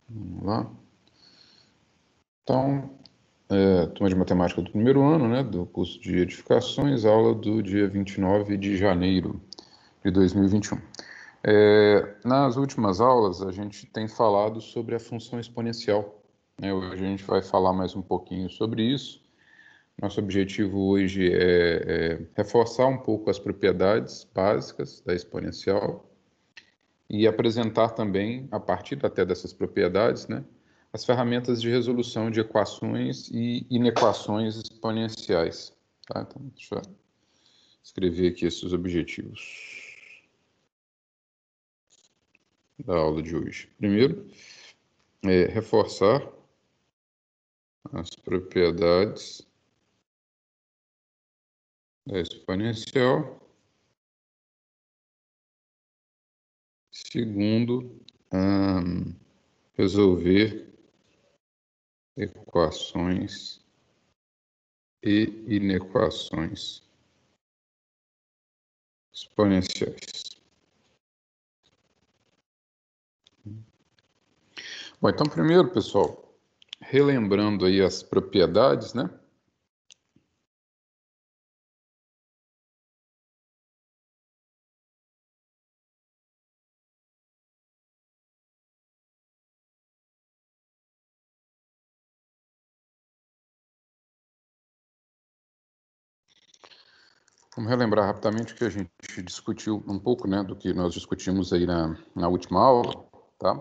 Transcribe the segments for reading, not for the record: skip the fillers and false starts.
Vamos lá. Então, turma de matemática do primeiro ano, né, do curso de edificações, aula do dia 29 de janeiro de 2021. Nas últimas aulas, a gente tem falado sobre a função exponencial, né? Hoje a gente vai falar mais um pouquinho sobre isso. Nosso objetivo hoje é reforçar um pouco as propriedades básicas da exponencial e apresentar também, a partir até dessas propriedades, né, as ferramentas de resolução de equações e inequações exponenciais. Tá? Então, deixa eu escrever aqui esses objetivos da aula de hoje. Primeiro, reforçar as propriedades da exponencial. Segundo, resolver equações e inequações exponenciais. Bom, então primeiro, pessoal, relembrando aí as propriedades, né? Vamos relembrar rapidamente o que a gente discutiu um pouco, né, do que nós discutimos aí na última aula, tá?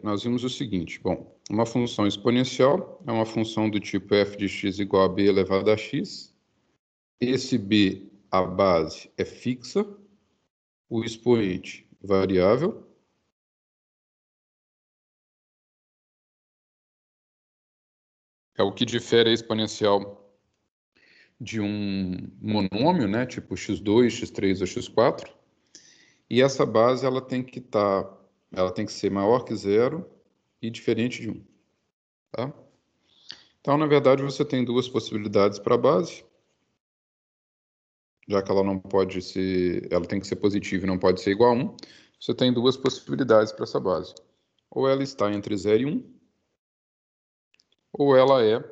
Nós vimos o seguinte, bom, uma função exponencial é uma função do tipo f de x igual a b elevado a x. Esse b, a base, é fixa, o expoente variável. É o que difere a exponencial de um monômio, né, tipo x2, x3 ou x4. E essa base ela tem que ser maior que zero e diferente de 1. Tá? Então, na verdade, você tem duas possibilidades para a base, já que ela não pode ser, ela tem que ser positiva e não pode ser igual a 1. Você tem duas possibilidades para essa base. Ou ela está entre 0 e 1, ou ela é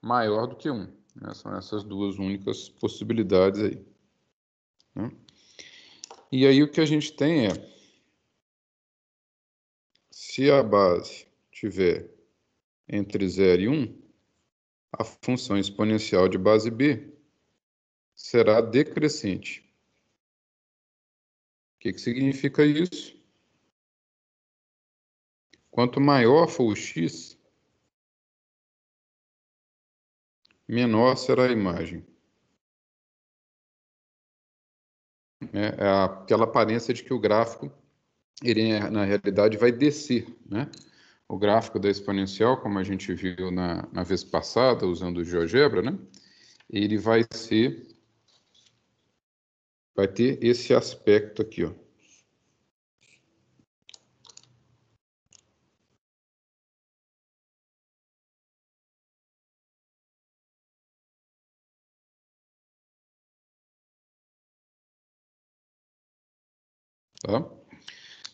maior do que 1. Né? São essas duas únicas possibilidades aí. Né? E aí o que a gente tem se a base tiver entre 0 e 1, a função exponencial de base B será decrescente. O que significa isso? Quanto maior for o x, menor será a imagem. É aquela aparência de que o gráfico, ele, na realidade, vai descer. Né? O gráfico da exponencial, como a gente viu na vez passada, usando o GeoGebra, né? Ele vai ter esse aspecto aqui, ó. Tá?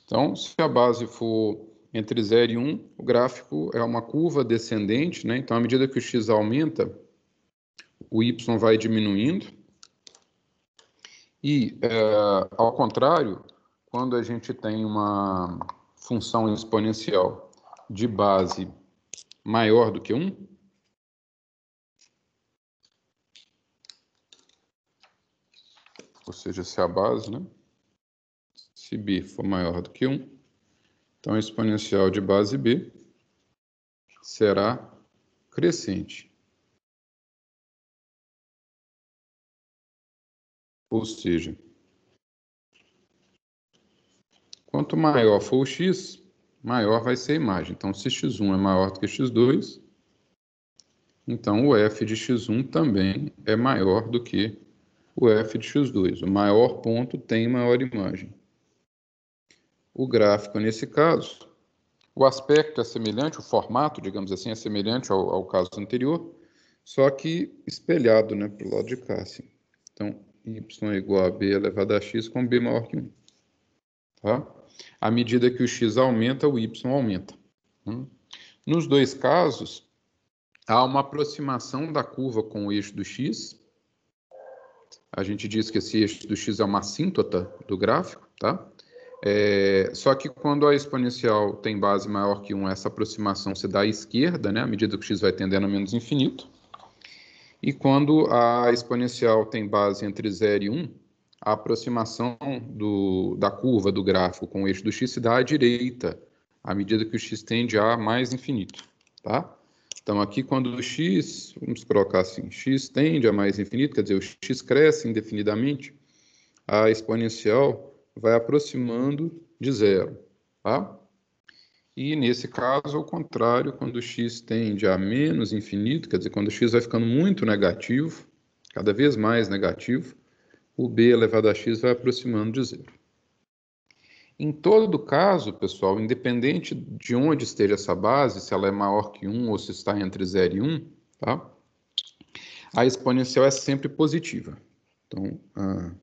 Então, se a base for entre 0 e 1, o gráfico é uma curva descendente, né? Então, à medida que o x aumenta, o y vai diminuindo. E, ao contrário, quando a gente tem uma função exponencial de base maior do que 1, ou seja, se a base, né? Se b for maior do que 1, então a exponencial de base b será crescente. Ou seja, quanto maior for o x, maior vai ser a imagem. Então, se x1 é maior do que x2, então o f de x1 também é maior do que o f de x2. O maior ponto tem maior imagem. O gráfico, nesse caso, o aspecto é semelhante, o formato, digamos assim, é semelhante ao caso anterior, só que espelhado, né, para o lado de cá. Assim. Então, y é igual a b elevado a x com b maior que 1. Tá? À medida que o x aumenta, o y aumenta. Nos dois casos, há uma aproximação da curva com o eixo do x. A gente diz que esse eixo do x é uma assíntota do gráfico, tá? Só que quando a exponencial tem base maior que 1, essa aproximação se dá à esquerda, né? À medida que o x vai tendendo a menos infinito. E quando a exponencial tem base entre 0 e 1, a aproximação da curva do gráfico com o eixo do x se dá à direita, à medida que o x tende a mais infinito, tá? Então, aqui, quando o x, vamos colocar assim, x tende a mais infinito, quer dizer, o x cresce indefinidamente, a exponencial vai aproximando de zero, tá? E, nesse caso, ao contrário, quando o x tende a menos infinito, quer dizer, quando o x vai ficando muito negativo, cada vez mais negativo, o b elevado a x vai aproximando de zero. Em todo caso, pessoal, independente de onde esteja essa base, se ela é maior que 1 ou se está entre 0 e 1, tá? A exponencial é sempre positiva. Então, a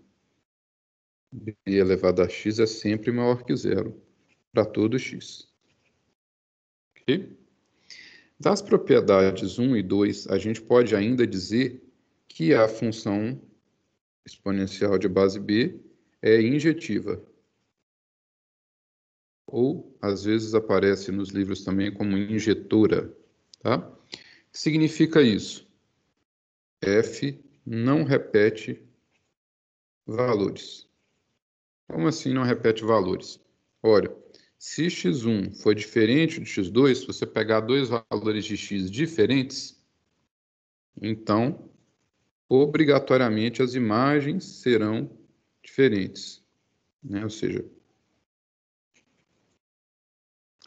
b elevado a x é sempre maior que zero para todo x. Ok? Das propriedades 1 e 2, a gente pode ainda dizer que a função exponencial de base b é injetiva. Ou, às vezes, aparece nos livros também como injetora. Tá? O que significa isso? F não repete valores. Como assim não repete valores? Olha, se x1 for diferente de x2, se você pegar dois valores de x diferentes, então, obrigatoriamente, as imagens serão diferentes. Né? Ou seja,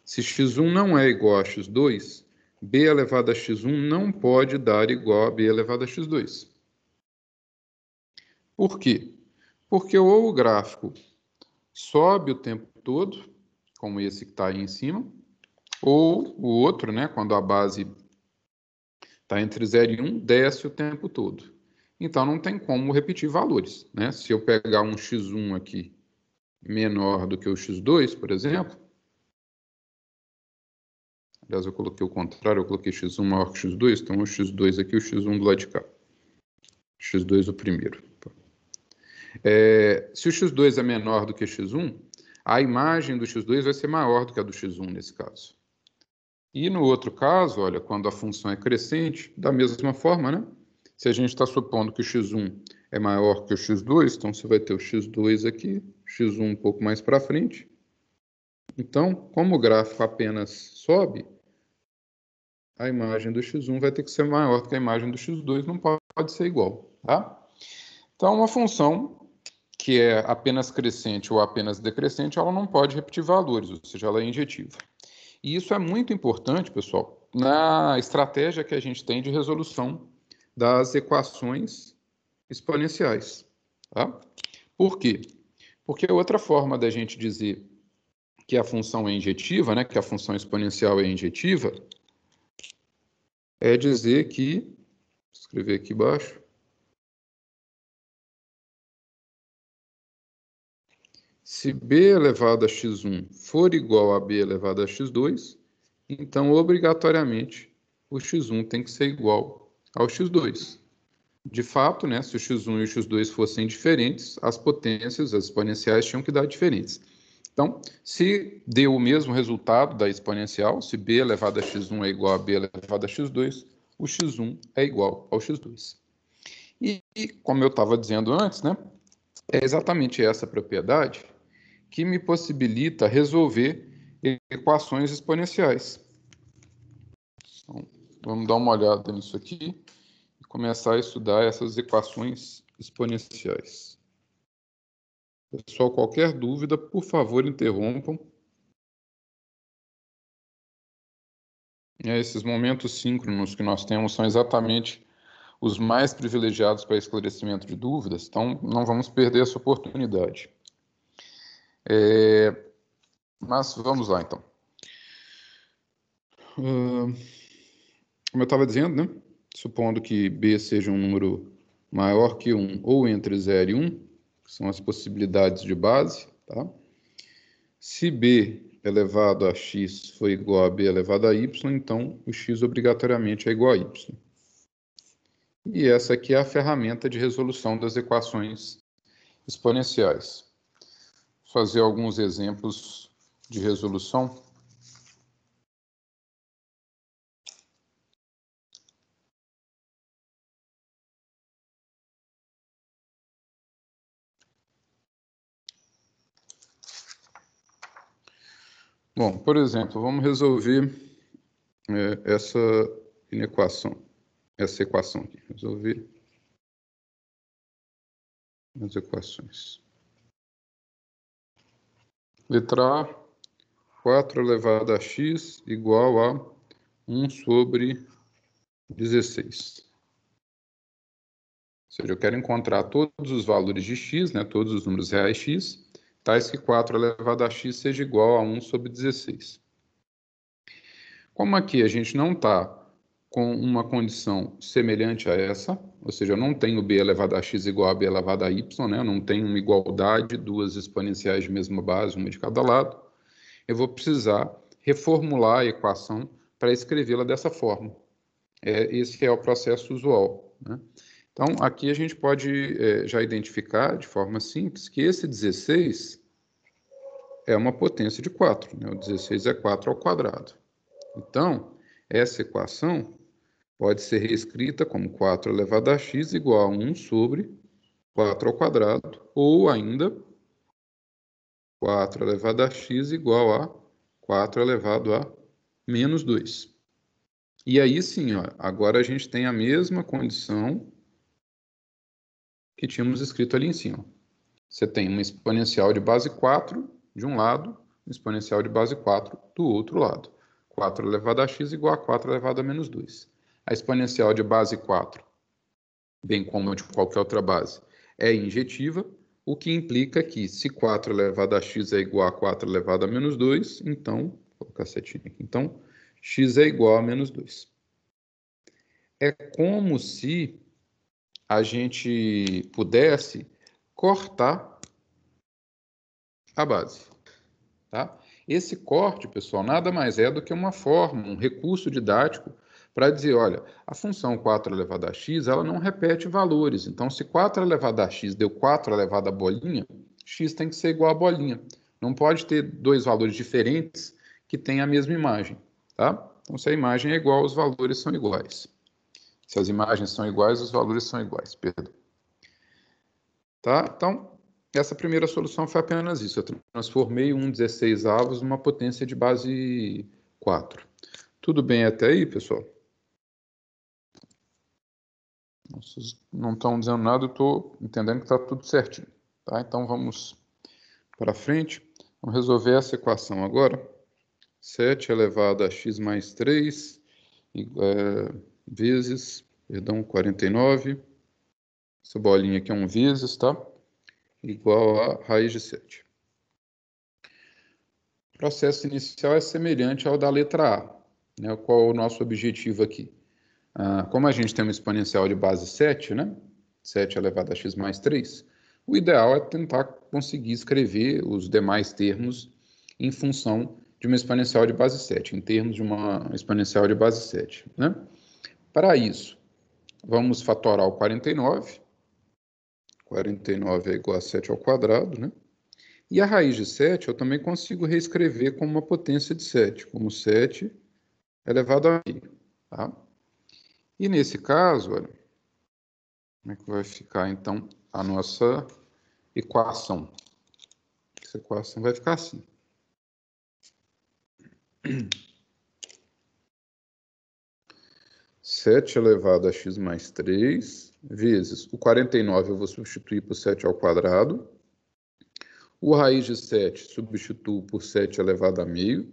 se x1 não é igual a x2, b elevado a x1 não pode dar igual a b elevado a x2. Por quê? Porque ou o gráfico sobe o tempo todo, como esse que está aí em cima, ou o outro, né, quando a base está entre 0 e 1, desce o tempo todo. Então, não tem como repetir valores. Né? Se eu pegar um x1 aqui menor do que o x2, por exemplo, aliás, eu coloquei o contrário, eu coloquei x1 maior que x2, então o x2 aqui e o x1 do lado de cá. x2 o primeiro. Se o x2 é menor do que x1, a imagem do x2 vai ser maior do que a do x1 nesse caso. E no outro caso, olha, quando a função é crescente, da mesma forma, né? Se a gente está supondo que o x1 é maior que o x2, então você vai ter o x2 aqui, x1 um pouco mais para frente. Então, como o gráfico apenas sobe, a imagem do x1 vai ter que ser maior do que a imagem do x2, não pode ser igual, tá? Então, uma função que é apenas crescente ou apenas decrescente, ela não pode repetir valores, ou seja, ela é injetiva. E isso é muito importante, pessoal, na estratégia que a gente tem de resolução das equações exponenciais. Tá? Por quê? Porque outra forma da gente dizer que a função é injetiva, né, que a função exponencial é injetiva, é dizer que, vou escrever aqui embaixo, se b elevado a x1 for igual a b elevado a x2, então, obrigatoriamente, o x1 tem que ser igual ao x2. De fato, né, se o x1 e o x2 fossem diferentes, as potências, as exponenciais, tinham que dar diferentes. Então, se deu o mesmo resultado da exponencial, se b elevado a x1 é igual a b elevado a x2, o x1 é igual ao x2. E como eu estava dizendo antes, né, é exatamente essa propriedade que me possibilita resolver equações exponenciais. Então, vamos dar uma olhada nisso aqui e começar a estudar essas equações exponenciais. Pessoal, qualquer dúvida, por favor, interrompam. Esses momentos síncronos que nós temos são exatamente os mais privilegiados para esclarecimento de dúvidas, então não vamos perder essa oportunidade. Mas vamos lá, então. Como eu estava dizendo, né? Supondo que b seja um número maior que 1 ou entre 0 e 1, que são as possibilidades de base, tá? Se b elevado a x for igual a b elevado a y, então o x obrigatoriamente é igual a y. E essa aqui é a ferramenta de resolução das equações exponenciais. Vou fazer alguns exemplos de resolução. Bom, por exemplo, vamos resolver essa equação aqui. Resolver as equações. Letra A, 4 elevado a x igual a 1 sobre 16. Ou seja, eu quero encontrar todos os valores de x, né, todos os números reais x, tais que 4 elevado a x seja igual a 1 sobre 16. Como aqui a gente não está com uma condição semelhante a essa, ou seja, eu não tenho b elevado a x igual a b elevado a y, né? Eu não tenho uma igualdade, duas exponenciais de mesma base, uma de cada lado, eu vou precisar reformular a equação para escrevê-la dessa forma. Esse é o processo usual, né? Então, aqui a gente pode já identificar de forma simples que esse 16 é uma potência de 4, né? O 16 é 4 ao quadrado. Então, essa equação pode ser reescrita como 4 elevado a x igual a 1 sobre 4 ao quadrado, ou ainda 4 elevado a x igual a 4 elevado a menos 2. E aí sim, ó, agora a gente tem a mesma condição que tínhamos escrito ali em cima. Você tem uma exponencial de base 4 de um lado, uma exponencial de base 4 do outro lado. 4 elevado a x igual a 4 elevado a menos 2. A exponencial de base 4, bem como de qualquer outra base, é injetiva, o que implica que se 4 elevado a x é igual a 4 elevado a menos 2, então, vou colocar a setinha aqui, então, x é igual a menos 2. É como se a gente pudesse cortar a base, tá? Esse corte, pessoal, nada mais é do que uma forma, um recurso didático para dizer, olha, a função 4 elevado a x, ela não repete valores. Então, se 4 elevado a x deu 4 elevado a bolinha, x tem que ser igual a bolinha. Não pode ter dois valores diferentes que tenham a mesma imagem, tá? Então, se a imagem é igual, os valores são iguais. Se as imagens são iguais, os valores são iguais, perdão. Tá? Então, essa primeira solução foi apenas isso. Eu transformei um 16 avos numa potência de base 4. Tudo bem até aí, pessoal? Vocês não estão dizendo nada, eu estou entendendo que está tudo certinho. Tá? Então, vamos para frente. Vamos resolver essa equação agora. 7 elevado a x mais 3 vezes, 49. Essa bolinha aqui é um vezes, tá? Igual a raiz de 7. O processo inicial é semelhante ao da letra A, né? Qual é o nosso objetivo aqui? Como a gente tem uma exponencial de base 7, né? 7 elevado a x mais 3, o ideal é tentar conseguir escrever os demais termos em função de uma exponencial de base 7, em termos de uma exponencial de base 7, né? Para isso, vamos fatorar o 49. 49 é igual a 7 ao quadrado, né? E a raiz de 7 eu também consigo reescrever como uma potência de 7, como 7 elevado a meio, tá? E nesse caso, olha, como é que vai ficar então a nossa equação? Essa equação vai ficar assim. Sete elevado a x mais 3 vezes o 49 eu vou substituir por 7 ao quadrado. O raiz de 7 substituo por 7 elevado a meio.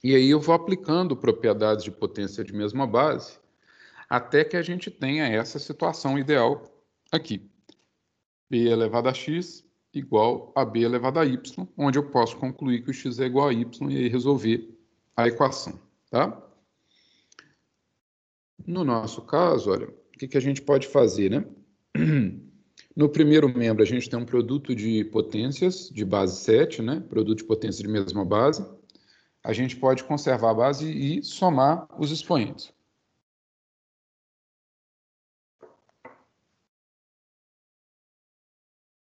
E aí eu vou aplicando propriedades de potência de mesma base até que a gente tenha essa situação ideal aqui. B elevado a x igual a b elevado a y, onde eu posso concluir que o x é igual a y e aí resolver a equação, tá? No nosso caso, olha, o que a gente pode fazer, né? No primeiro membro, a gente tem um produto de potências de base 7, né? Produto de potência de mesma base. A gente pode conservar a base e somar os expoentes.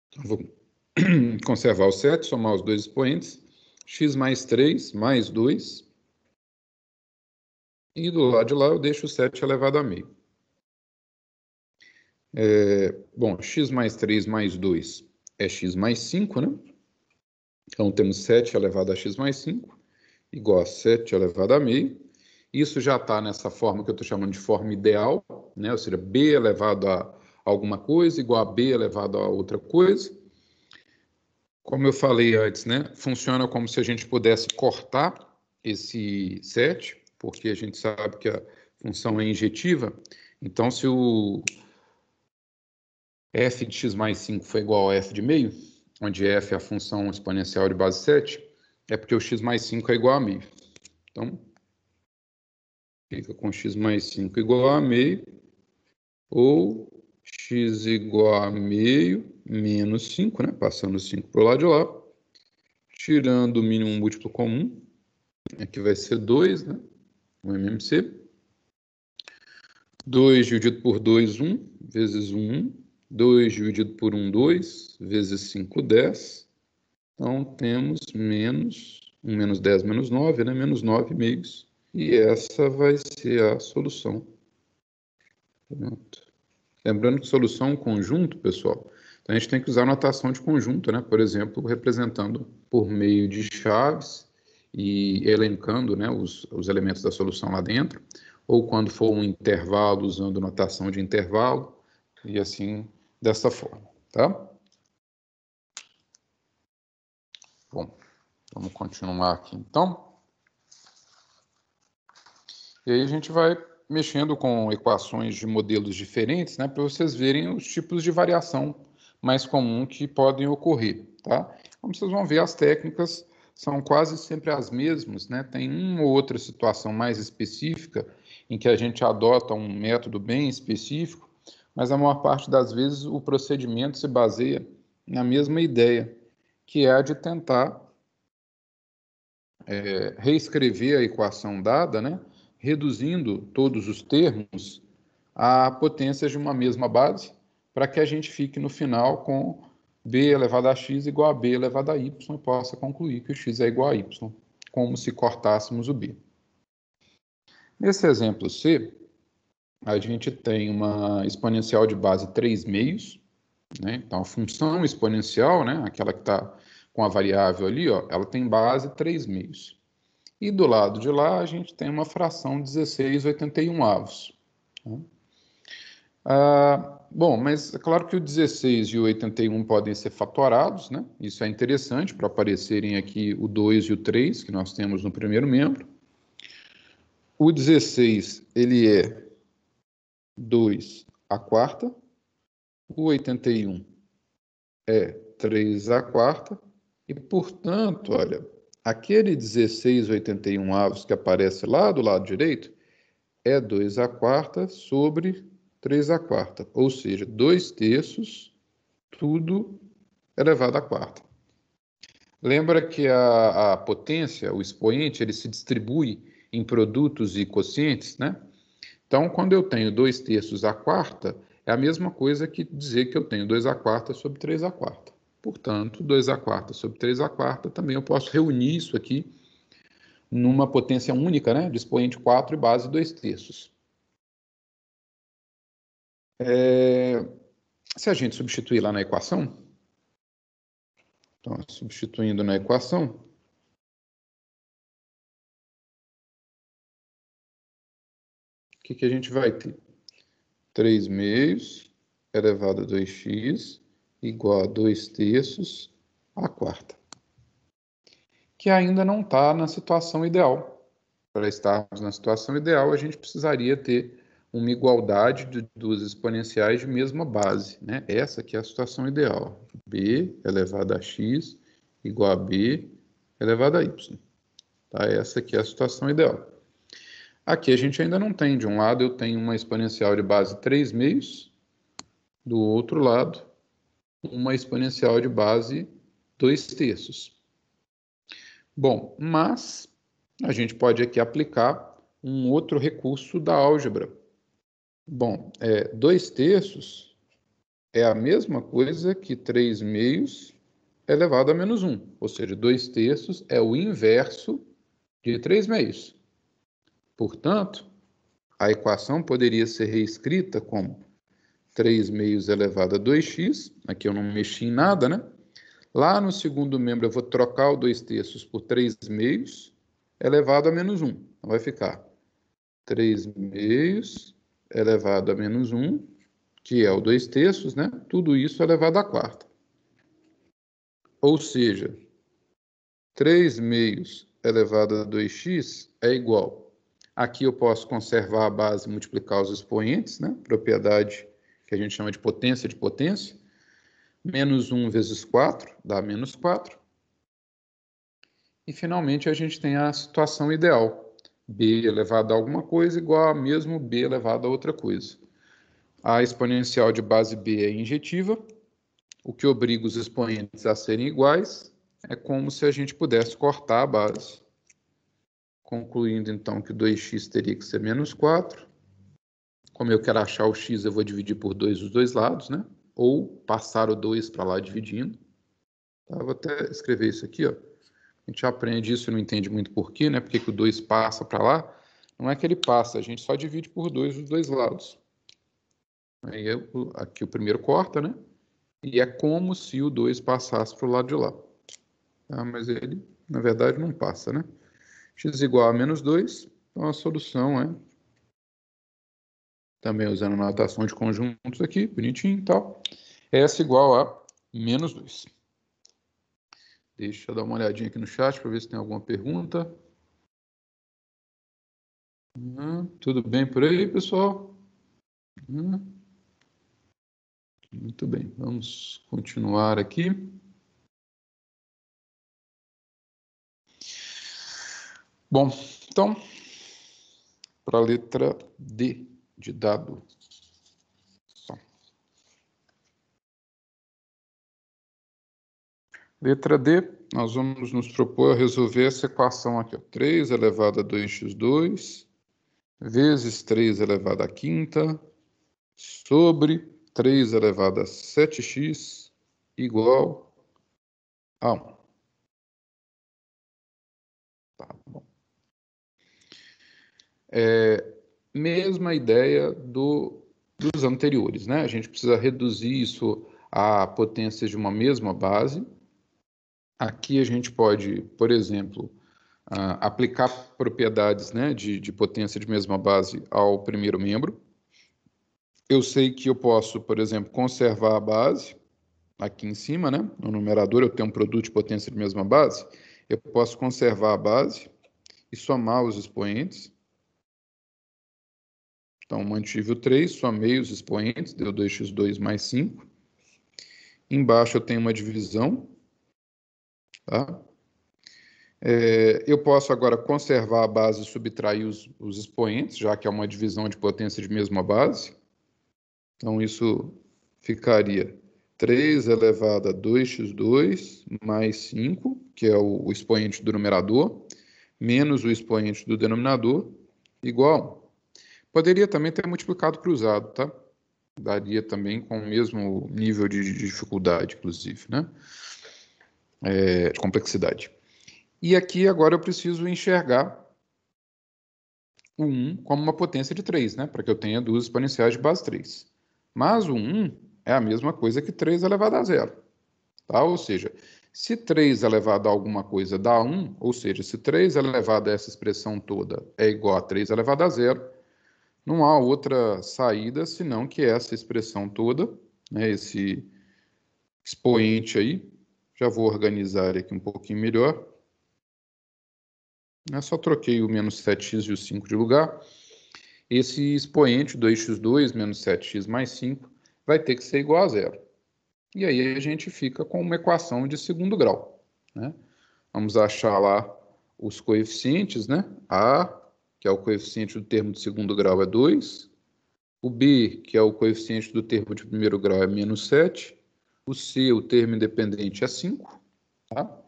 Então, vou conservar o 7, somar os dois expoentes. X mais 3 mais 2. E do lado de lá eu deixo o 7 elevado a meio. Bom, x mais 3 mais 2 é x mais 5, né? Então temos 7 elevado a x mais 5, igual a 7 elevado a meio. Isso já está nessa forma que eu estou chamando de forma ideal, né? Ou seja, b elevado a alguma coisa igual a b elevado a outra coisa. Como eu falei antes, né? Funciona como se a gente pudesse cortar esse 7, porque a gente sabe que a função é injetiva. Então, se o f de x mais 5 foi igual a f de meio, onde f é a função exponencial de base 7, é porque o x mais 5 é igual a meio. Então, fica com x mais 5 igual a meio, ou x igual a meio menos 5, né? Passando o 5 para o lado de lá, tirando o mínimo múltiplo comum, aqui vai ser 2, né? O MMC. 2 dividido por 2, 1, vezes 1, 1. 2 dividido por 1, 2, vezes 5, 10. Então, temos menos 1 menos 10 menos 9, né? Menos 9 meios. E essa vai ser a solução. Pronto. Lembrando que solução é um conjunto, pessoal. Então, a gente tem que usar notação de conjunto, né? Por exemplo, representando por meio de chaves e elencando, né, os elementos da solução lá dentro. Ou quando for um intervalo, usando notação de intervalo. E assim, dessa forma, tá? Bom, vamos continuar aqui, então. E aí a gente vai mexendo com equações de modelos diferentes, né, para vocês verem os tipos de variação mais comum que podem ocorrer, tá? Como vocês vão ver, as técnicas são quase sempre as mesmas, né? Tem uma ou outra situação mais específica em que a gente adota um método bem específico, mas a maior parte das vezes o procedimento se baseia na mesma ideia, que é a de tentar reescrever a equação dada, né, reduzindo todos os termos a potências de uma mesma base, para que a gente fique no final com b elevado a x igual a b elevado a y e possa concluir que o x é igual a y, como se cortássemos o b. Nesse exemplo C, a gente tem uma exponencial de base 3 meios, né? Então, a função exponencial, né, aquela que está com a variável ali, ó, ela tem base 3 meios. E do lado de lá, a gente tem uma fração 16/81. Bom, mas é claro que o 16 e o 81 podem ser fatorados, né? Isso é interessante para aparecerem aqui o 2 e o 3, que nós temos no primeiro membro. O 16, ele é 2 à quarta. O 81 é 3 à quarta. E, portanto, olha, aquele 16/81 que aparece lá do lado direito é 2 à quarta sobre 3 à quarta, ou seja, 2/3, tudo elevado à quarta. Lembra que a potência, o expoente, ele se distribui em produtos e quocientes, né? Então, quando eu tenho 2/3 à quarta, é a mesma coisa que dizer que eu tenho 2 à quarta sobre 3 à quarta. Portanto, 2 à quarta sobre 3 à quarta, também eu posso reunir isso aqui numa potência única, né? De expoente 4 e base 2/3. Se a gente substituir lá na equação, então, substituindo na equação, o que a gente vai ter? 3 meios elevado a 2x igual a 2/3 à quarta. Que ainda não está na situação ideal. Para estarmos na situação ideal, a gente precisaria ter uma igualdade de duas exponenciais de mesma base, né? Essa aqui é a situação ideal. B elevado a x igual a b elevado a y. Tá? Essa aqui é a situação ideal. Aqui a gente ainda não tem. De um lado eu tenho uma exponencial de base 3 meios, do outro lado uma exponencial de base 2/3. Bom, mas a gente pode aqui aplicar um outro recurso da álgebra. Bom, 2/3 é a mesma coisa que 3/2 elevado a menos 1, ou seja, 2/3 é o inverso de 3/2. Portanto, a equação poderia ser reescrita como 3/2 elevado a 2x, aqui eu não mexi em nada, né? Lá no segundo membro eu vou trocar o 2/3 por 3/2 elevado a menos 1. Então vai ficar 3/2 elevado a menos 1, que é o 2/3, né? Tudo isso elevado à quarta. Ou seja, 3/2 elevado a 2x é igual. Aqui eu posso conservar a base e multiplicar os expoentes, né? Propriedade que a gente chama de potência de potência. Menos 1 vezes 4 dá menos 4. E, finalmente, a gente tem a situação ideal. B elevado a alguma coisa igual a mesmo B elevado a outra coisa. A exponencial de base B é injetiva, o que obriga os expoentes a serem iguais. É como se a gente pudesse cortar a base, concluindo, então, que 2x teria que ser menos 4. Como eu quero achar o x, eu vou dividir por 2 os dois lados, né? Ou passar o 2 para lá dividindo. Tá? Vou até escrever isso aqui, ó. A gente aprende isso e não entende muito porquê, né? Porque que o 2 passa para lá. Não é que ele passa, a gente só divide por 2 os dois lados. Aí aqui o primeiro corta, né? E é como se o 2 passasse para o lado de lá. Tá? Mas ele, na verdade, não passa, né? X igual a menos 2, então a solução é, também usando a notação de conjuntos aqui, bonitinho e tal, S igual a menos 2. Deixa eu dar uma olhadinha aqui no chat para ver se tem alguma pergunta. Tudo bem por aí, pessoal? Muito bem, vamos continuar aqui. Bom, então, para a letra D de dado. Letra D, nós vamos nos propor a resolver essa equação aqui, ó, 3 elevado a 2x2 vezes 3 elevado à quinta sobre 3 elevado a 7x igual a 1. Tá bom. Mesma ideia dos anteriores, né? A gente precisa reduzir isso a potências de uma mesma base. Aqui a gente pode, por exemplo, aplicar propriedades, né, de potência de mesma base ao primeiro membro. Eu sei que eu posso, por exemplo, conservar a base aqui em cima, né? No numerador eu tenho um produto de potência de mesma base. Eu posso conservar a base e somar os expoentes. Então, mantive o 3, somei os expoentes, deu 2x2 mais 5. Embaixo eu tenho uma divisão. Tá? Eu posso agora conservar a base e subtrair os expoentes, já que é uma divisão de potência de mesma base. Então, isso ficaria 3 elevado a 2x2 mais 5, que é o expoente do numerador, menos o expoente do denominador, igual a 1. Poderia também ter multiplicado cruzado, tá? Daria também com o mesmo nível de dificuldade, inclusive, né? De complexidade. E aqui agora eu preciso enxergar o 1 como uma potência de 3, né? Para que eu tenha duas exponenciais de base 3. Mas o 1 é a mesma coisa que 3 elevado a 0. Tá? Ou seja, se 3 elevado a alguma coisa dá 1, ou seja, se 3 elevado a essa expressão toda é igual a 3 elevado a 0, não há outra saída senão que essa expressão toda, né, esse expoente aí, já vou organizar aqui um pouquinho melhor. Eu só troquei o menos 7x e o 5 de lugar. Esse expoente 2x2 menos 7x mais 5 vai ter que ser igual a 0. E aí a gente fica com uma equação de segundo grau, né? Vamos achar lá os coeficientes, né? A, que é o coeficiente do termo de segundo grau, é 2. O B, que é o coeficiente do termo de primeiro grau, é menos 7. O C, o termo independente, é 5. Tá?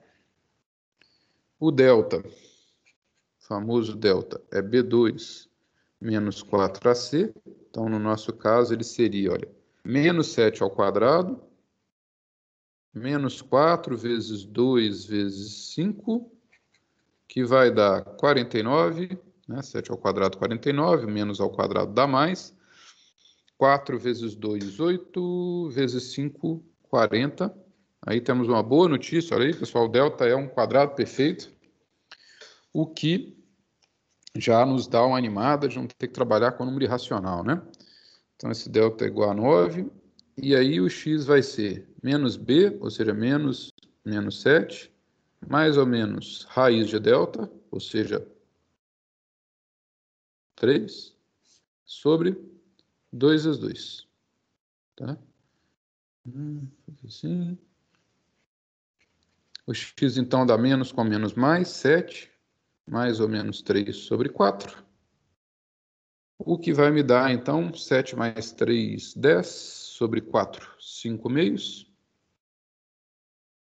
O delta, o famoso delta, é B2 menos 4AC. Então, no nosso caso, ele seria, olha, menos 7 ao quadrado, menos 4 vezes 2 vezes 5, que vai dar 49, né? 7 ao quadrado, 49, menos ao quadrado dá mais. 4 vezes 2, 8, vezes 5, 40. Aí temos uma boa notícia, olha aí, pessoal, o delta é um quadrado perfeito, o que já nos dá uma animada de não ter que trabalhar com número irracional, né? Então, esse delta é igual a 9, e aí o x vai ser menos b, ou seja, menos 7, mais ou menos raiz de delta, ou seja, 3, sobre 2 vezes 2. Tá? Assim. O x, então, dá menos com menos mais, 7, mais ou menos 3 sobre 4. O que vai me dar, então, 7 mais 3, 10, sobre 4, 5 meios.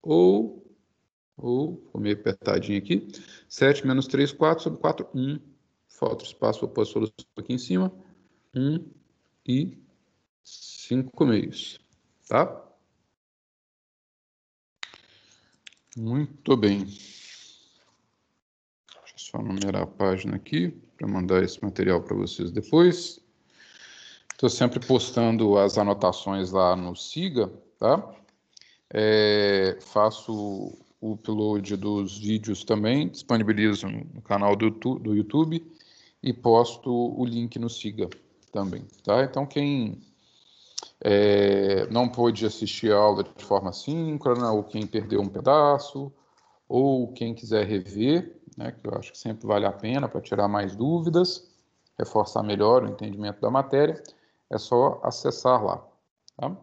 Ou, ficou meio apertadinho aqui, 7 menos 3, 4, sobre 4, 1. Falta espaço para pôr a solução aqui em cima. 1 e 5 meios. Tá? Muito bem. Deixa eu só numerar a página aqui para mandar esse material para vocês depois. Estou sempre postando as anotações lá no Siga, tá? Faço o upload dos vídeos também, disponibilizo no canal do YouTube e posto o link no Siga também, tá? Então, quem não pôde assistir a aula de forma síncrona, ou quem perdeu um pedaço, ou quem quiser rever, né, que eu acho que sempre vale a pena para tirar mais dúvidas, reforçar melhor o entendimento da matéria, é só acessar lá. Tá?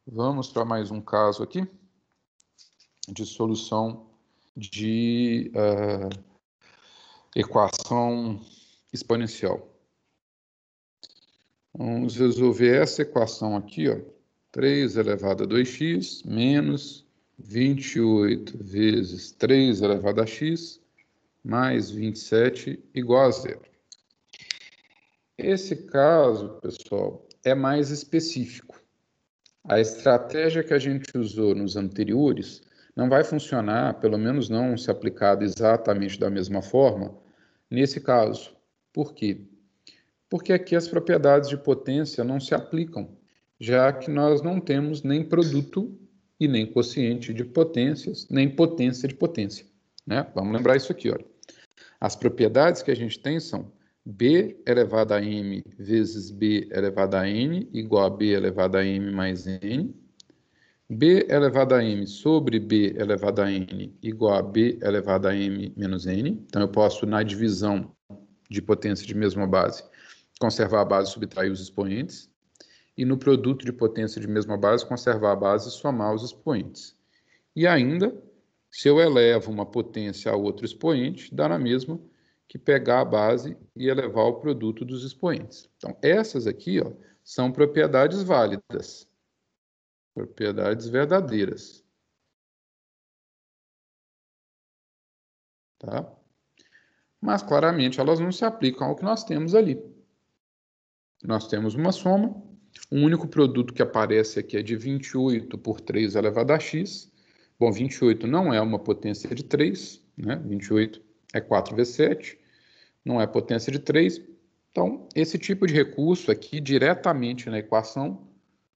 Vamos para mais um caso aqui de solução de equação exponencial. Vamos resolver essa equação aqui, ó, 3 elevado a 2x menos 28 vezes 3 elevado a x mais 27 igual a zero. Esse caso, pessoal, é mais específico. A estratégia que a gente usou nos anteriores não vai funcionar, pelo menos não se aplicada exatamente da mesma forma, nesse caso. Por quê? Porque aqui as propriedades de potência não se aplicam, já que nós não temos nem produto e nem quociente de potências, nem potência de potência. Né? Vamos lembrar isso aqui, olha. As propriedades que a gente tem são b elevado a m vezes b elevado a n igual a b elevado a m mais n. B elevado a m sobre b elevado a n igual a b elevado a m menos n. Então, eu posso, na divisão de potência de mesma base, conservar a base e subtrair os expoentes. E no produto de potência de mesma base, conservar a base e somar os expoentes. E ainda, se eu elevo uma potência a outro expoente, dá na mesma que pegar a base e elevar o produto dos expoentes. Então, essas aqui, ó, são propriedades válidas, propriedades verdadeiras. Tá? Mas, claramente, elas não se aplicam ao que nós temos ali. Nós temos uma soma, o único produto que aparece aqui é de 28 por 3 elevado a x. Bom, 28 não é uma potência de 3, né? 28 é 4 vezes 7, não é potência de 3. Então, esse tipo de recurso aqui, diretamente na equação,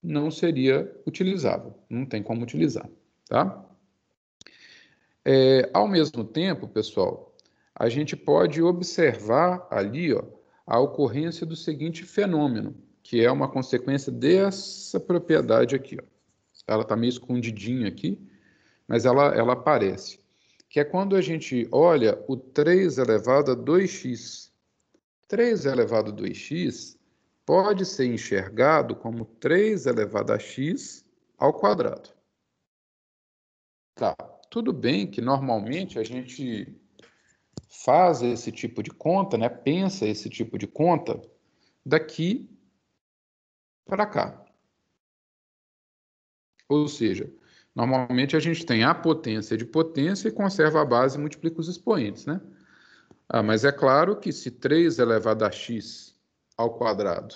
não seria utilizável, não tem como utilizar, tá? Ao mesmo tempo, pessoal, a gente pode observar ali, ó, a ocorrência do seguinte fenômeno, que é uma consequência dessa propriedade aqui, ó. Ela está meio escondidinha aqui, mas ela aparece, que é quando a gente olha o 3 elevado a 2x. 3 elevado a 2x pode ser enxergado como 3 elevado a x ao quadrado. Tá, tudo bem que normalmente a gente faz esse tipo de conta, né? Pensa esse tipo de conta daqui para cá. Ou seja, normalmente a gente tem a potência de potência e conserva a base e multiplica os expoentes, né? Mas é claro que se 3 elevado a x ao quadrado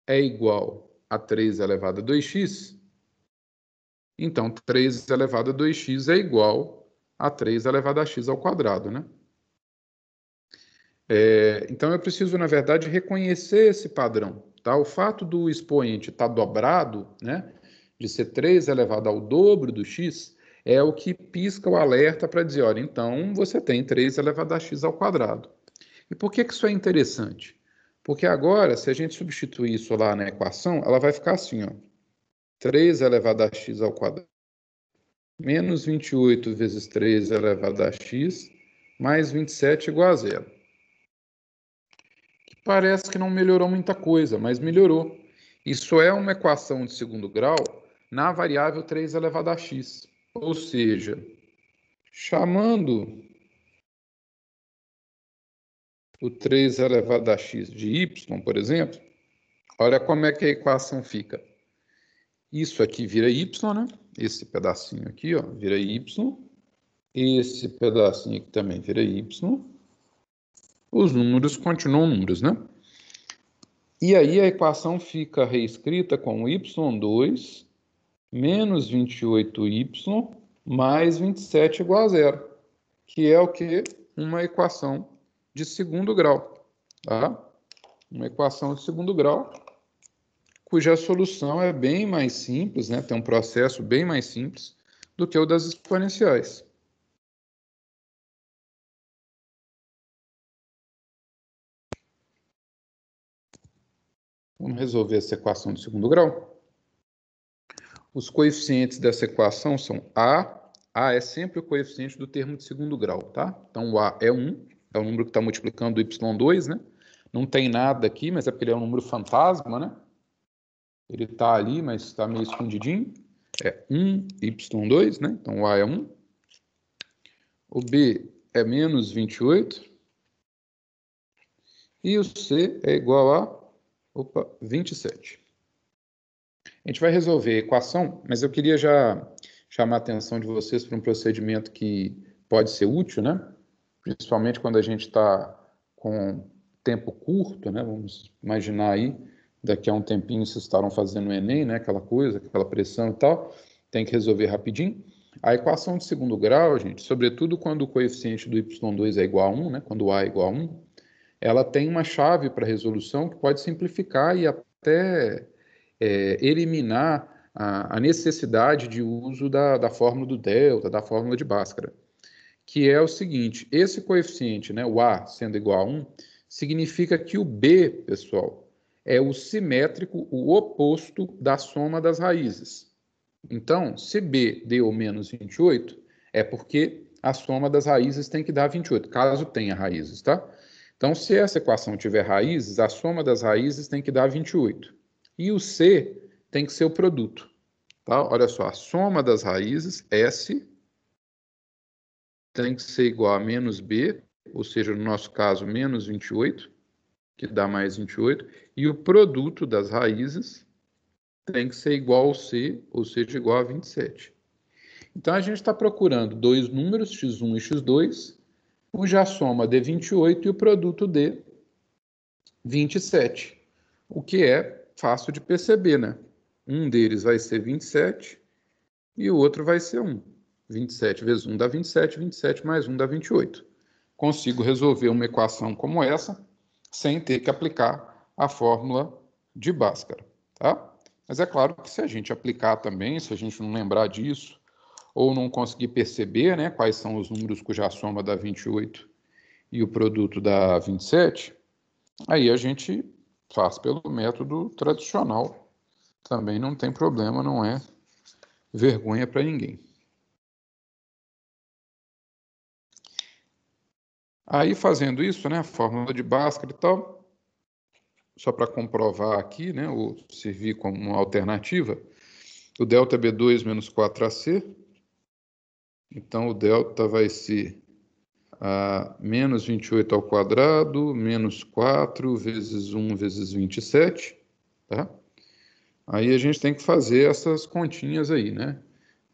é igual a 3 elevado a 2x, então 3 elevado a 2x é igual a 3 elevado a x ao quadrado, né? Então eu preciso, na verdade, reconhecer esse padrão, tá? O fato do expoente estar dobrado, né, de ser 3 elevado ao dobro do x, é o que pisca o alerta para dizer, olha, então você tem 3 elevado a x ao quadrado. E por que isso é interessante? Porque agora, se a gente substituir isso lá na equação, ela vai ficar assim, ó, 3 elevado a x ao quadrado menos 28 vezes 3 elevado a x mais 27 igual a zero. Parece que não melhorou muita coisa, mas melhorou. Isso é uma equação de segundo grau na variável 3 elevado a x. Ou seja, chamando o 3 elevado a x de y, por exemplo, olha como é que a equação fica. Isso aqui vira y, né? Esse pedacinho aqui, ó, vira y. Esse pedacinho aqui também vira y. Os números continuam números, né? E aí a equação fica reescrita com y2 menos 28y mais 27 igual a zero, que é o que? Uma equação de segundo grau, tá? Uma equação de segundo grau, cuja solução é bem mais simples, né? Tem um processo bem mais simples do que o das exponenciais. Vamos resolver essa equação de segundo grau? Os coeficientes dessa equação são A. A é sempre o coeficiente do termo de segundo grau, tá? Então, o A é 1, é o número que está multiplicando o y2, né? Não tem nada aqui, mas é porque ele é um número fantasma, né? Ele está ali, mas está meio escondidinho. É 1y2, né? Então, o A é 1. O B é menos 28. E o C é igual a 27. A gente vai resolver a equação, mas eu queria já chamar a atenção de vocês para um procedimento que pode ser útil, né? Principalmente quando a gente está com tempo curto, né? Vamos imaginar aí, daqui a um tempinho vocês estarão fazendo o Enem, né? Aquela coisa, aquela pressão e tal, tem que resolver rapidinho. A equação de segundo grau, gente, sobretudo quando o coeficiente do y2 é igual a 1, né? Quando o a é igual a 1, ela tem uma chave para resolução que pode simplificar e até eliminar a necessidade de uso da fórmula do delta, da fórmula de Bhaskara, que é o seguinte, esse coeficiente, né, o A sendo igual a 1, significa que o B, pessoal, é o simétrico, o oposto da soma das raízes. Então, se B deu menos 28, é porque a soma das raízes tem que dar 28, caso tenha raízes, tá? Então, se essa equação tiver raízes, a soma das raízes tem que dar 28. E o C tem que ser o produto. Tá? Olha só, a soma das raízes, S, tem que ser igual a menos B, ou seja, no nosso caso, menos 28, que dá mais 28, e o produto das raízes tem que ser igual ao C, ou seja, igual a 27. Então, a gente está procurando dois números, x1 e x2, cuja soma dê 28 e o produto dê 27. O que é fácil de perceber, né? Um deles vai ser 27 e o outro vai ser 1. 27 vezes 1 dá 27, 27 mais 1 dá 28. Consigo resolver uma equação como essa sem ter que aplicar a fórmula de Bhaskara, tá? Mas é claro que se a gente aplicar também, se a gente não lembrar disso, ou não conseguir perceber, né, quais são os números cuja soma dá 28 e o produto dá 27, aí a gente faz pelo método tradicional. Também não tem problema, não é vergonha para ninguém. Aí, fazendo isso, né, a fórmula de Bhaskara e tal, só para comprovar aqui, né, ou servir como uma alternativa, o delta B2 menos 4AC, então o delta vai ser menos 28 ao quadrado, menos 4 vezes 1 vezes 27, tá? Aí a gente tem que fazer essas continhas aí, né?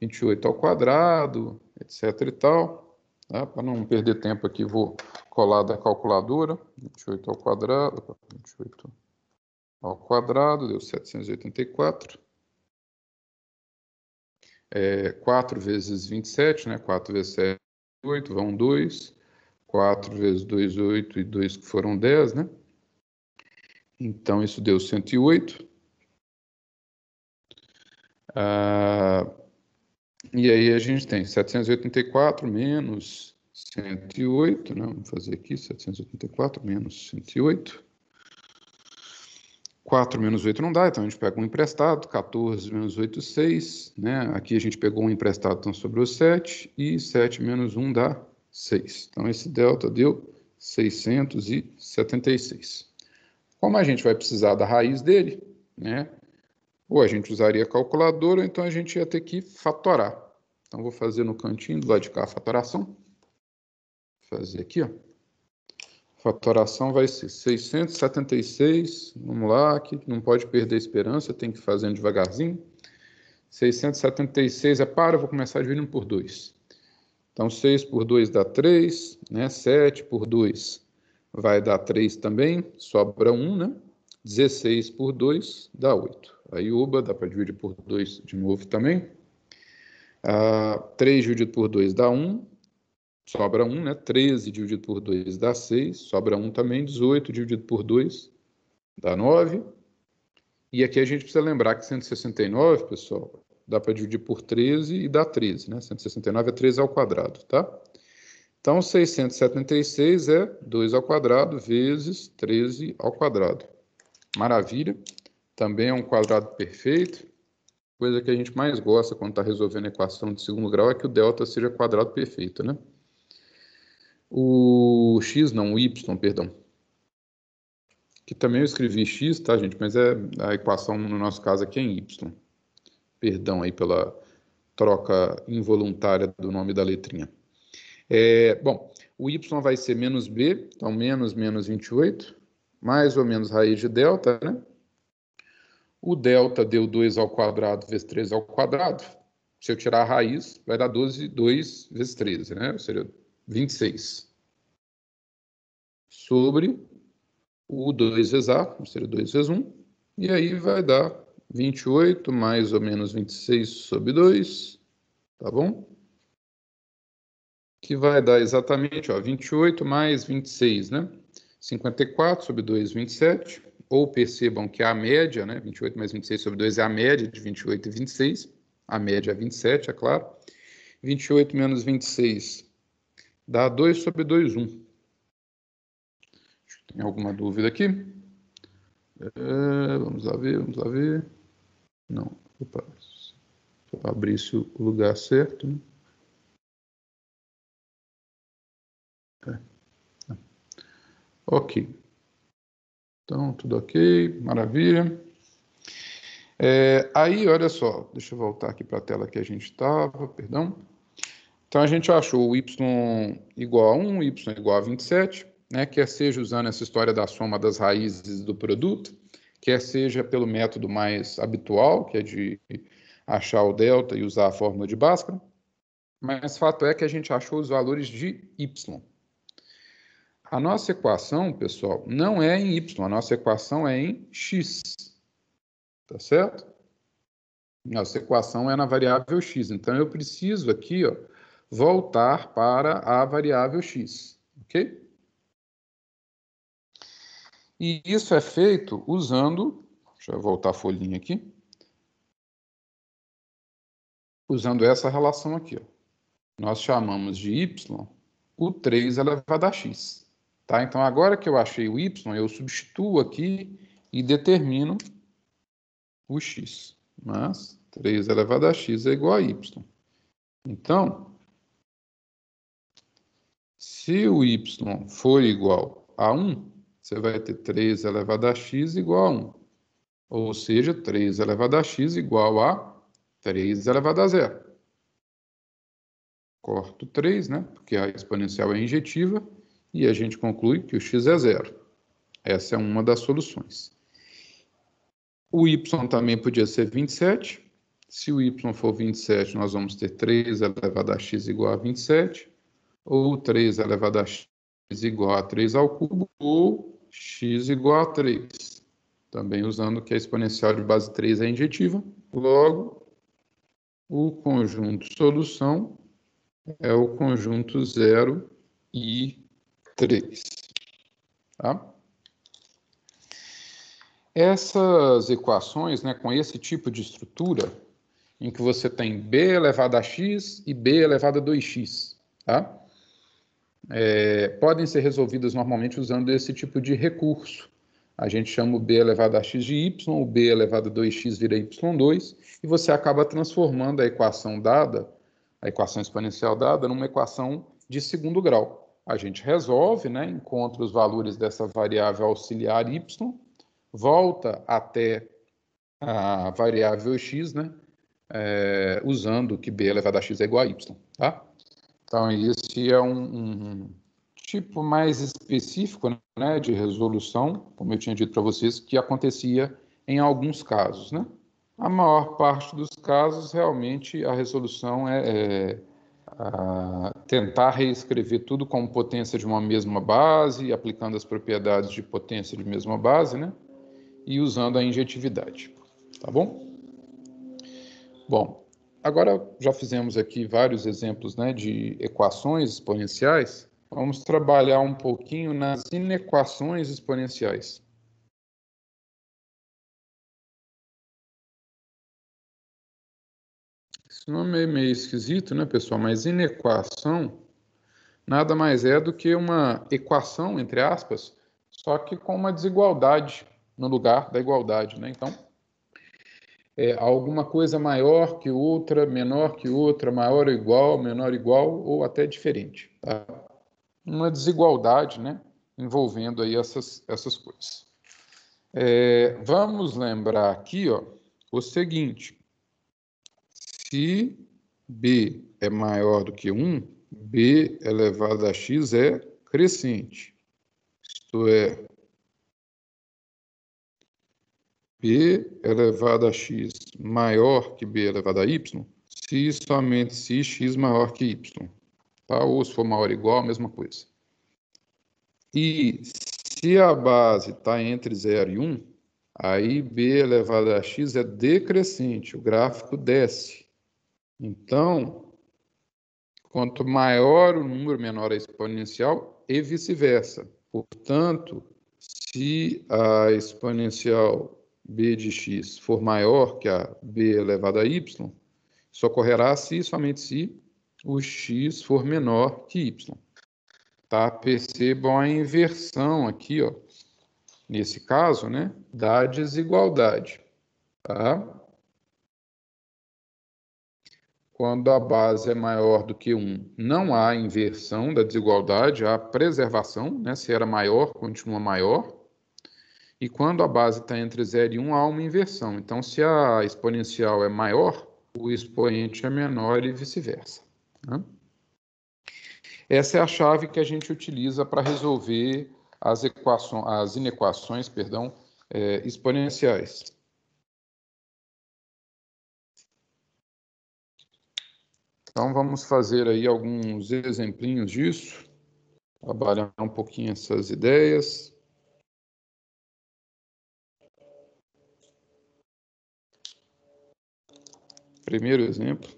28 ao quadrado, etc e tal. Tá? Para não perder tempo aqui, vou colar da calculadora. 28 ao quadrado, 28 ao quadrado, deu 784. 4 vezes 27, né? 4 vezes 7, 8, vão 2. 4 vezes 2, 8, e 2 que foram 10, né? Então, isso deu 108. E aí a gente tem 784 menos 108, né? Vamos fazer aqui, 784 menos 108. 4 menos 8 não dá, então a gente pega um emprestado, 14 menos 8, 6, né? Aqui a gente pegou um emprestado, então sobrou 7, e 7 menos 1 dá 6. Então esse delta deu 676. Como a gente vai precisar da raiz dele, né? Ou a gente usaria a calculadora, ou então a gente ia ter que fatorar. Então vou fazer no cantinho do lado de cá a fatoração. Vou fazer aqui, ó. Fatoração vai ser 676, vamos lá, aqui não pode perder a esperança, tem que ir fazendo devagarzinho. 676 eu vou começar dividindo por 2. Então, 6 por 2 dá 3, né? 7 por 2 vai dar 3 também, sobra 1, né? 16 por 2 dá 8. Aí, oba, dá para dividir por 2 de novo também. 3 dividido por 2 dá 1. Sobra 1, né? 13 dividido por 2 dá 6. Sobra 1 também. 18 dividido por 2 dá 9. E aqui a gente precisa lembrar que 169, pessoal, dá para dividir por 13 e dá 13, né? 169 é 13 ao quadrado, tá? Então, 676 é 2 ao quadrado vezes 13 ao quadrado. Maravilha. Também é um quadrado perfeito. Coisa que a gente mais gosta quando está resolvendo a equação de segundo grau é que o delta seja quadrado perfeito, né? O y, perdão. Que também eu escrevi x, tá, gente? Mas a equação, no nosso caso, aqui é em y. Perdão aí pela troca involuntária do nome da letrinha. Bom, o y vai ser menos b, então menos 28, mais ou menos raiz de delta, né? O delta deu 2 ao quadrado vezes 3 ao quadrado. Se eu tirar a raiz, vai dar 2 vezes 13, né? Ou seja, 26. Sobre o 2 vezes A, ou seja, 2 vezes 1. E aí vai dar 28 mais ou menos 26 sobre 2, tá bom? Que vai dar exatamente, ó, 28 mais 26, né? 54 sobre 2, 27. Ou percebam que a média, né? 28 mais 26 sobre 2 é a média de 28 e 26. A média é 27, é claro. 28 menos 26 dá 2 sobre 2, 1. Tem alguma dúvida aqui? Vamos lá ver, vamos lá ver. Não, opa, se eu abrisse o lugar certo, né? Ok. Então, tudo ok, maravilha. Aí, olha só, deixa eu voltar aqui para a tela que a gente estava, perdão. Então, a gente achou o y igual a 1, y igual a 27, né? Quer seja usando essa história da soma das raízes do produto, quer seja pelo método mais habitual, que é de achar o delta e usar a fórmula de Bhaskara. Mas fato é que a gente achou os valores de y. A nossa equação, pessoal, não é em y, a nossa equação é em x. Tá certo? Nossa equação é na variável x. Então, eu preciso aqui, ó, voltar para a variável x. Ok? E isso é feito usando... Deixa eu voltar a folhinha aqui. Usando essa relação aqui, ó. Nós chamamos de y o 3 elevado a x. Tá? Então, agora que eu achei o y, eu substituo aqui e determino o x. Mas 3 elevado a x é igual a y. Então, se o y for igual a 1, você vai ter 3 elevado a x igual a 1. Ou seja, 3 elevado a x igual a 3 elevado a 0. Corto 3, né? Porque a exponencial é injetiva, e a gente conclui que o x é 0. Essa é uma das soluções. O y também podia ser 27. Se o y for 27, nós vamos ter 3 elevado a x igual a 27, ou 3 elevado a x igual a 3 ao cubo, ou x igual a 3. Também usando que a exponencial de base 3 é injetiva. Logo, o conjunto solução é o conjunto 0 e 3. Tá? Essas equações, né, com esse tipo de estrutura, em que você tem b elevado a x e b elevado a 2x, tá? Podem ser resolvidas normalmente usando esse tipo de recurso. A gente chama o b elevado a x de y, o b elevado a 2x vira y2, e você acaba transformando a equação dada, a equação exponencial dada, numa equação de segundo grau. A gente resolve, né, encontra os valores dessa variável auxiliar y, volta até a variável x, né, usando que b elevado a x é igual a y, tá? Então, esse é um tipo mais específico, né, de resolução, como eu tinha dito para vocês, que acontecia em alguns casos, né? A maior parte dos casos, realmente, a resolução é tentar reescrever tudo como potência de uma mesma base, aplicando as propriedades de potência de mesma base, né? E usando a injetividade, tá bom? Bom, agora já fizemos aqui vários exemplos, né, de equações exponenciais. Vamos trabalhar um pouquinho nas inequações exponenciais. Esse nome é meio esquisito, né, pessoal? Mas inequação nada mais é do que uma equação, entre aspas, só que com uma desigualdade no lugar da igualdade, né? Então, alguma coisa maior que outra, menor que outra, maior ou igual, menor ou igual, ou até diferente, tá? Uma desigualdade, né, envolvendo aí essas coisas. Vamos lembrar aqui, ó, o seguinte: se b é maior do que 1, b elevado a x é crescente. Isto é, b elevado a x maior que b elevado a y, se somente se x maior que y. Tá? Ou se for maior ou igual, a mesma coisa. E se a base está entre 0 e 1, aí b elevado a x é decrescente, o gráfico desce. Então, quanto maior o número, menor a exponencial e vice-versa. Portanto, se a exponencial b de x for maior que a b elevado a y, isso ocorrerá se somente se o x for menor que y. Tá? Percebam a inversão aqui, ó, nesse caso, né, da desigualdade. Tá? Quando a base é maior do que 1, não há inversão da desigualdade, há preservação, né? Se era maior, continua maior. E quando a base está entre 0 e 1, há uma inversão. Então, se a exponencial é maior, o expoente é menor e vice-versa. Né? Essa é a chave que a gente utiliza para resolver as inequações, exponenciais. Então, vamos fazer aí alguns exemplinhos disso, trabalhar um pouquinho essas ideias. Primeiro exemplo.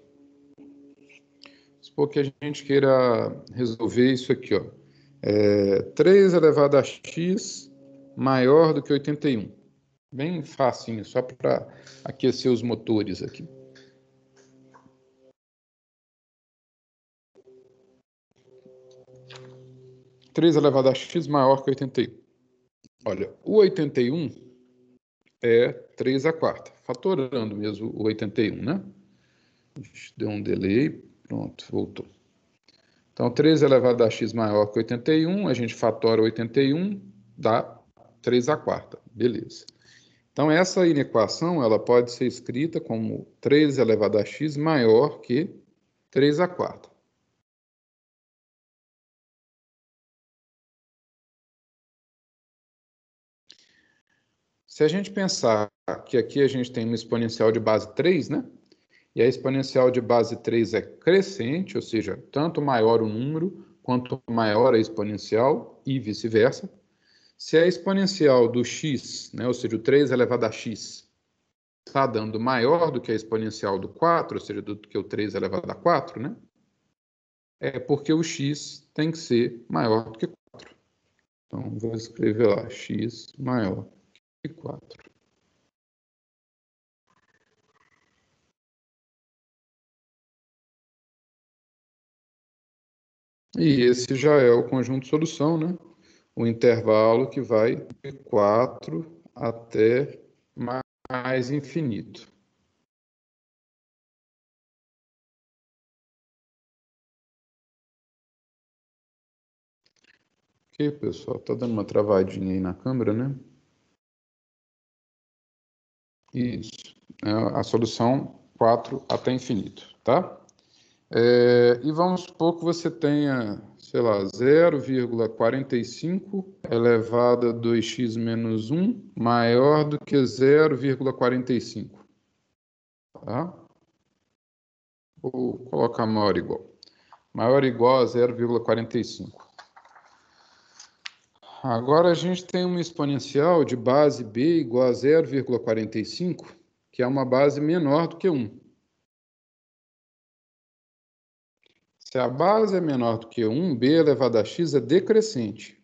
Supor que a gente queira resolver isso aqui, ó. 3 elevado a x maior do que 81. Bem facinho, só para aquecer os motores aqui. Três elevado a x maior que 81. Olha, o 81 é 3 a quarta, fatorando mesmo o 81, né? Deu um delay, pronto, voltou. Então, 3 elevado a x maior que 81, a gente fatora 81, dá 3 a quarta, beleza. Então, essa inequação ela pode ser escrita como 3 elevado a x maior que 3 a quarta. Se a gente pensar que aqui a gente tem uma exponencial de base 3, né? E a exponencial de base 3 é crescente, ou seja, tanto maior o número, quanto maior a exponencial, e vice-versa. Se a exponencial do x, né, ou seja, o 3 elevado a x, está dando maior do que a exponencial do 4, ou seja, do que o 3 elevado a 4, né? É porque o x tem que ser maior do que 4. Então, vou escrever lá, x maior que 4. E esse já é o conjunto de solução, né? O intervalo que vai de 4 até mais infinito. Ok, pessoal? Tá dando uma travadinha aí na câmera, né? Isso. É a solução 4 até infinito, tá? E vamos supor que você tenha, sei lá, 0,45 elevado a 2x menos 1 maior do que 0,45, tá? Vou colocar maior ou igual. Maior ou igual a 0,45. Agora a gente tem uma exponencial de base b igual a 0,45, que é uma base menor do que 1. Se a base é menor do que 1, b elevado a x é decrescente.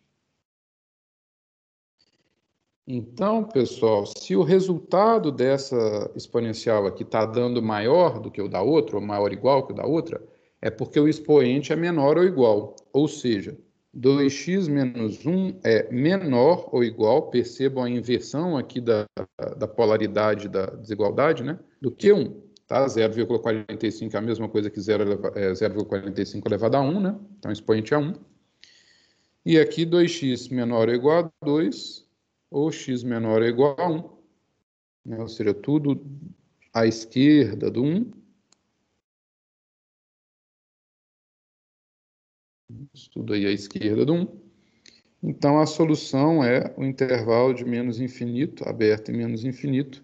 Então, pessoal, se o resultado dessa exponencial aqui está dando maior do que o da outra, ou maior ou igual que o da outra, é porque o expoente é menor ou igual. Ou seja, 2x menos 1 é menor ou igual, percebam a inversão aqui da polaridade da desigualdade, né? Do que 1. Tá? 0,45 é a mesma coisa que 0,45 elevado a 1, né? Então, o expoente é 1. E aqui 2x menor ou igual a 2, ou x menor ou igual a 1, né? Ou seja, tudo à esquerda do 1. Isso tudo aí à esquerda do 1. Então, a solução é o intervalo de menos infinito, aberto em menos infinito,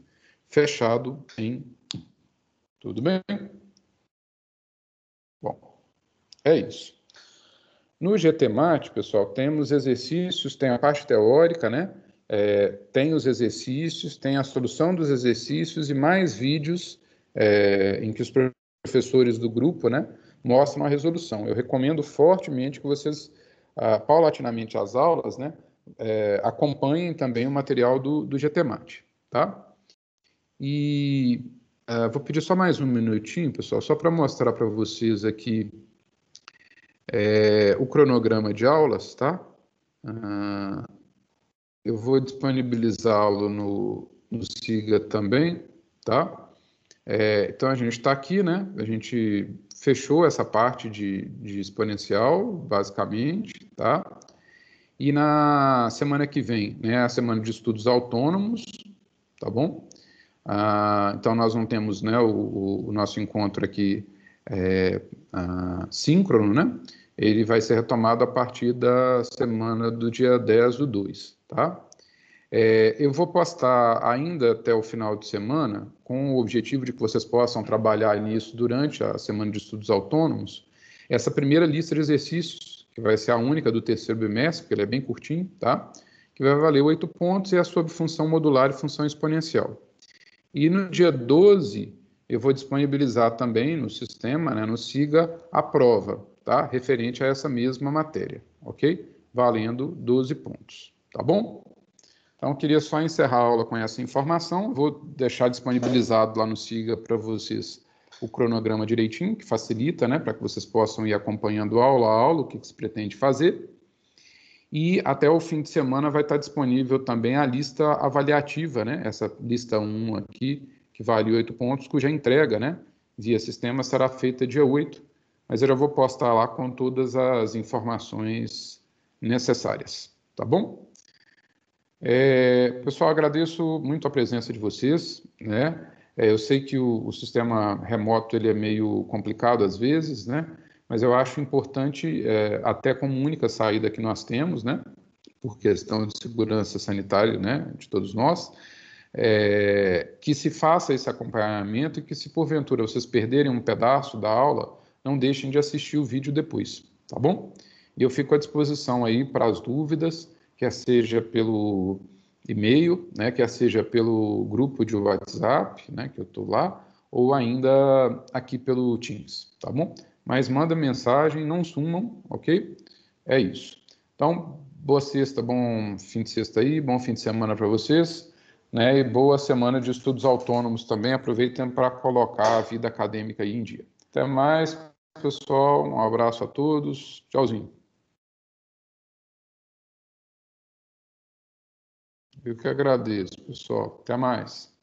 fechado em... Tudo bem? Bom, é isso. No GTMAT, pessoal, temos exercícios, tem a parte teórica, né? Tem os exercícios, tem a solução dos exercícios e mais vídeos em que os professores do grupo, né, mostram a resolução. Eu recomendo fortemente que vocês, paulatinamente as aulas, né, acompanhem também o material do GTMAT, tá? E vou pedir só mais um minutinho, pessoal, só para mostrar para vocês aqui o cronograma de aulas, tá? Eu vou disponibilizá-lo no SIGA também, tá? Então, a gente está aqui, né? A gente fechou essa parte de exponencial, basicamente, tá? E na semana que vem, né, a semana de estudos autônomos, tá bom? Então, nós não temos, né, o nosso encontro aqui síncrono, né? Ele vai ser retomado a partir da semana do dia 10 do 2, tá? Eu vou postar ainda até o final de semana, com o objetivo de que vocês possam trabalhar nisso durante a semana de estudos autônomos, essa primeira lista de exercícios, que vai ser a única do terceiro bimestre, porque ele é bem curtinho, tá? Que vai valer 8 pontos e é sobre função modular e função exponencial. E no dia 12, eu vou disponibilizar também no sistema, né, no SIGA, a prova, tá? Referente a essa mesma matéria, ok? Valendo 12 pontos, tá bom? Então, eu queria só encerrar a aula com essa informação. Vou deixar disponibilizado lá no SIGA para vocês o cronograma direitinho, que facilita, né, para que vocês possam ir acompanhando aula a aula, o que se pretende fazer. E até o fim de semana vai estar disponível também a lista avaliativa, né, essa lista 1 aqui, que vale 8 pontos, cuja entrega, né, via sistema será feita dia 8, mas eu já vou postar lá com todas as informações necessárias, tá bom? Pessoal, agradeço muito a presença de vocês, né? Eu sei que o sistema remoto ele é meio complicado às vezes, né? Mas eu acho importante, até como única saída que nós temos, né? Por questão de segurança sanitária, né? De todos nós, que se faça esse acompanhamento e que, se porventura vocês perderem um pedaço da aula, não deixem de assistir o vídeo depois, tá bom? E eu fico à disposição aí para as dúvidas, quer seja pelo e-mail, né, quer seja pelo grupo de WhatsApp, né, que eu estou lá, ou ainda aqui pelo Teams, tá bom? Mas manda mensagem, não sumam, ok? É isso. Então, boa sexta, bom fim de sexta aí, bom fim de semana para vocês, né? E boa semana de estudos autônomos também. Aproveitem para colocar a vida acadêmica aí em dia. Até mais, pessoal. Um abraço a todos. Tchauzinho. Eu que agradeço, pessoal. Até mais.